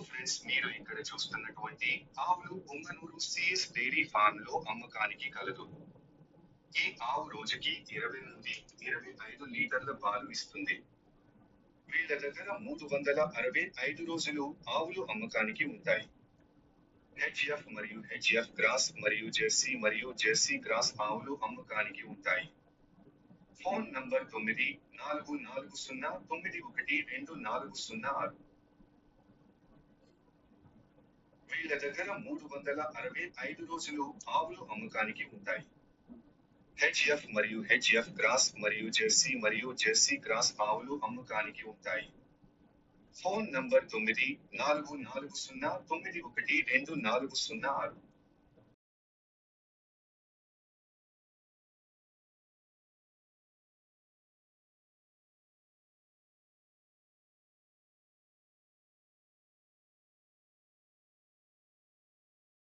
Friends, మీరు ఇక్కడ చూస్తున్నటువంటి ఆవులు పుంగనూరు సిఎస్ డైరీ ఫార్మ్ లో అమ్మకానికి కలదు. ఈ ఆవు రోజుకి 20 నుండి 25 లీటర్ల పాలు ఇస్తుంది. వీళ్ళ దగ్గర 365 రోజులు ఆవులు అమ్మకానికి ఉంటాయి. హెచ్ఎఫ్ మరియు హెచ్ఎఫ్ క్రాస్ మరియు జెర్సీ క్రాస్ ఆవులు అమ్మకానికి ఉంటాయి. Phone number 9440912406. వీళ్ళ దగ్గర 365 రోజులు ఆవులు అమ్మకానికి ఉంటాయి. హెచ్ఎఫ్ మరియు హెచ్ఎఫ్ క్రాస్ మరియు జెర్సీ క్రాస్ ఆవులు అమ్మకానికి ఉంటాయి. Phone number 9440912406.